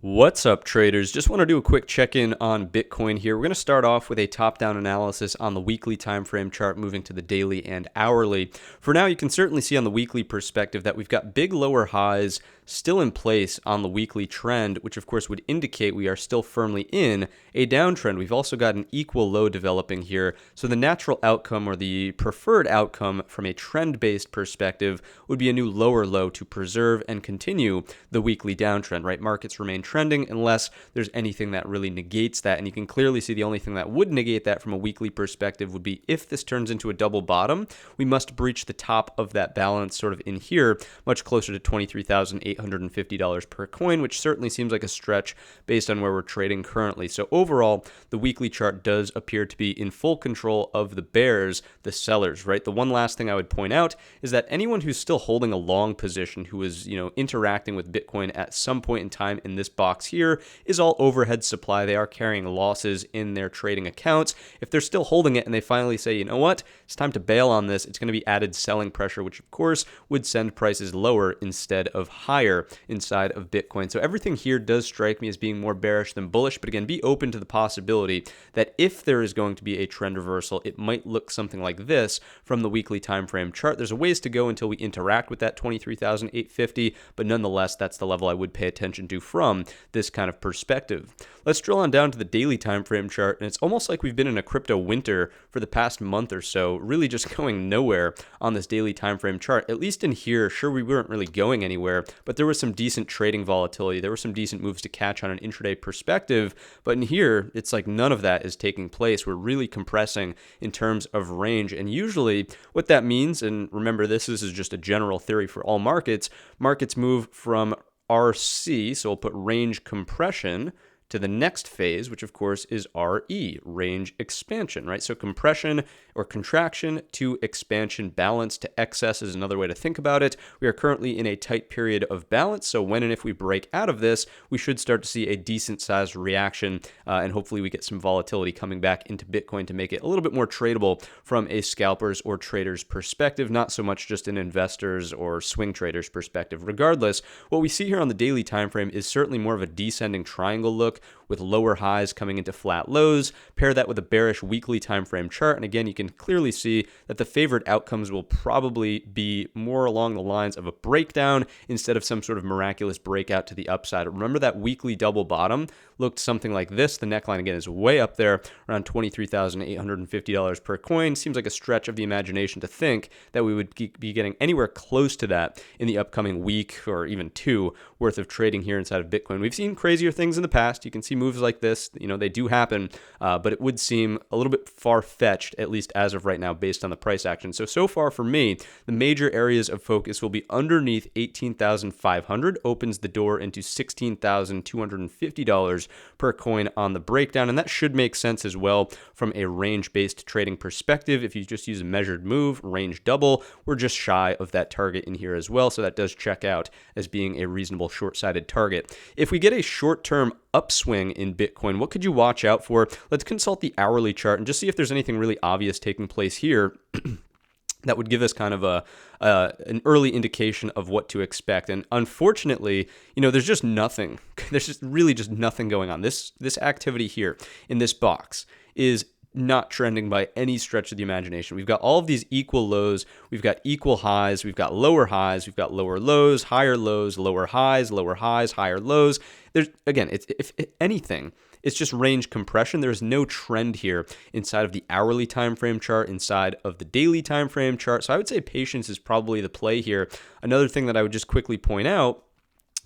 What's up, traders? Just want to do a quick check-in on Bitcoin here. We're going to start off with a top-down analysis on the weekly time frame chart, moving to the daily and hourly. For now, you can certainly see on the weekly perspective that we've got big lower highs still in place on the weekly trend, which of course would indicate we are still firmly in a downtrend. We've also got an equal low developing here. So the natural outcome, or the preferred outcome from a trend-based perspective, would be a new lower low to preserve and continue the weekly downtrend, right? Markets remain trending unless there's anything that really negates that. And you can clearly see the only thing that would negate that from a weekly perspective would be if this turns into a double bottom, we must breach the top of that balance sort of in here, much closer to $23,850 per coin, which certainly seems like a stretch based on where we're trading currently. So overall, the weekly chart does appear to be in full control of the bears, the sellers, right? The one last thing I would point out is that anyone who's still holding a long position, who is, interacting with Bitcoin at some point in time in this box here, is all overhead supply. They are carrying losses in their trading accounts. If they're still holding it and they finally say, you know what, it's time to bail on this, it's going to be added selling pressure, which of course would send prices lower instead of higher inside of Bitcoin. So everything here does strike me as being more bearish than bullish, but again, be open to the possibility that if there is going to be a trend reversal, it might look something like this from the weekly time frame chart. There's a ways to go until we interact with that 23,850, but nonetheless, that's the level I would pay attention to from this kind of perspective. Let's drill on down to the daily time frame chart, and it's almost like we've been in a crypto winter for the past month or so, really just going nowhere on this daily time frame chart. At least in here, sure, we weren't really going anywhere, but there was some decent trading volatility. There were some decent moves to catch on an intraday perspective, but in here, it's like none of that is taking place. We're really compressing in terms of range, and usually what that means, and remember, this is just a general theory for all markets move from RC, so we'll put range compression, to the next phase, which of course is RE, range expansion, right? So compression or contraction to expansion, balance to excess is another way to think about it. We are currently in a tight period of balance, so when and if we break out of this, we should start to see a decent sized reaction, and hopefully we get some volatility coming back into Bitcoin to make it a little bit more tradable from a scalper's or trader's perspective, not so much just an investor's or swing trader's perspective. Regardless, what we see here on the daily time frame is certainly more of a descending triangle look, with lower highs coming into flat lows. Pair that with a bearish weekly time frame chart, and again, you can clearly see that the favored outcomes will probably be more along the lines of a breakdown instead of some sort of miraculous breakout to the upside. Remember that weekly double bottom looked something like this. The neckline again is way up there, around $23,850 per coin. Seems like a stretch of the imagination to think that we would be getting anywhere close to that in the upcoming week or even two worth of trading here inside of Bitcoin. We've seen crazier things in the past. You can see moves like this, they do happen, but it would seem a little bit far-fetched, at least as of right now, based on the price action. So far for me, the major areas of focus will be underneath 18,500, opens the door into $16,250 per coin on the breakdown, and that should make sense as well from a range-based trading perspective. If you just use a measured move, range double, we're just shy of that target in here as well, so that does check out as being a reasonable short-sided target. If we get a short-term upswing in Bitcoin, what could you watch out for? Let's consult the hourly chart and just see if there's anything really obvious taking place here that would give us kind of an early indication of what to expect. And unfortunately, there's just nothing. There's just really just nothing going on. This activity here in this box is not trending by any stretch of the imagination. We've got all of these equal lows, we've got equal highs, we've got lower highs, we've got lower lows, higher lows, lower highs, higher lows. There's, again, if anything, it's just range compression. There's no trend here inside of the hourly time frame chart, inside of the daily time frame chart. So I would say patience is probably the play here. Another thing that I would just quickly point out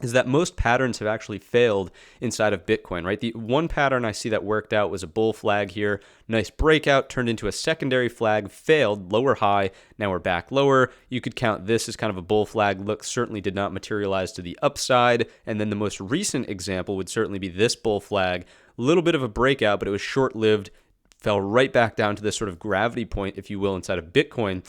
is that most patterns have actually failed inside of Bitcoin, right? The one pattern I see that worked out was a bull flag here. Nice breakout, turned into a secondary flag, failed, lower high. Now we're back lower. You could count this as kind of a bull flag look, certainly did not materialize to the upside. And then the most recent example would certainly be this bull flag. A little bit of a breakout, but it was short-lived. Fell right back down to this sort of gravity point, if you will, inside of Bitcoin,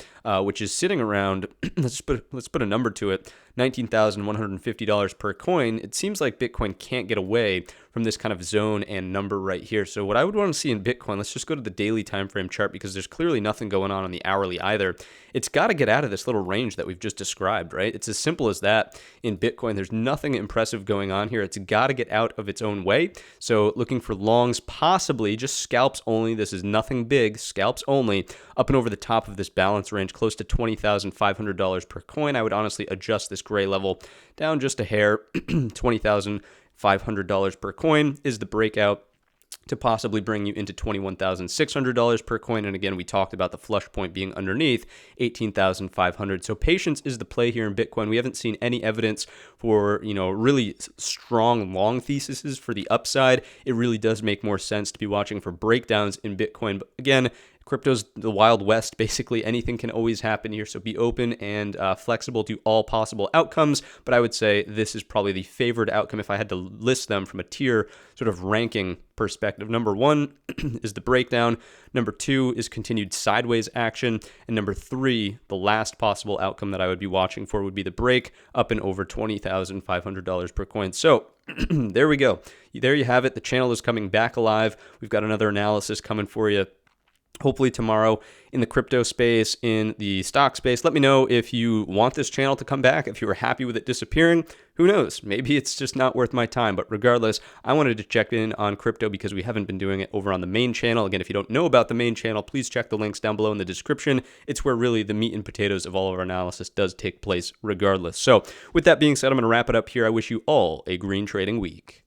which is sitting around, let's put a number to it, $19,150 per coin, it seems like Bitcoin can't get away from this kind of zone and number right here. So what I would want to see in Bitcoin, let's just go to the daily time frame chart because there's clearly nothing going on the hourly either. It's got to get out of this little range that we've just described, right? It's as simple as that in Bitcoin. There's nothing impressive going on here. It's got to get out of its own way. So looking for longs, possibly just scalps only. This is nothing big, scalps only, up and over the top of this balance range, close to $20,500 per coin. I would honestly adjust this gray level down just a hair. $20,500 per coin is the breakout to possibly bring you into $21,600 per coin. And again, we talked about the flush point being underneath $18,500. So patience is the play here in Bitcoin. We haven't seen any evidence for, really strong long theses for the upside. It really does make more sense to be watching for breakdowns in Bitcoin. But again, crypto's the Wild West. Basically, anything can always happen here. So be open and flexible to all possible outcomes. But I would say this is probably the favored outcome if I had to list them from a tier sort of ranking perspective. Number one is the breakdown. Number two is continued sideways action. And number three, the last possible outcome that I would be watching for would be the break up and over $20,500 per coin. So there we go. There you have it. The channel is coming back alive. We've got another analysis coming for you hopefully tomorrow in the crypto space, in the stock space. Let me know if you want this channel to come back, if you were happy with it disappearing. Who knows? Maybe it's just not worth my time. But regardless, I wanted to check in on crypto because we haven't been doing it over on the main channel. Again, if you don't know about the main channel, please check the links down below in the description. It's where really the meat and potatoes of all of our analysis does take place regardless. So with that being said, I'm going to wrap it up here. I wish you all a green trading week.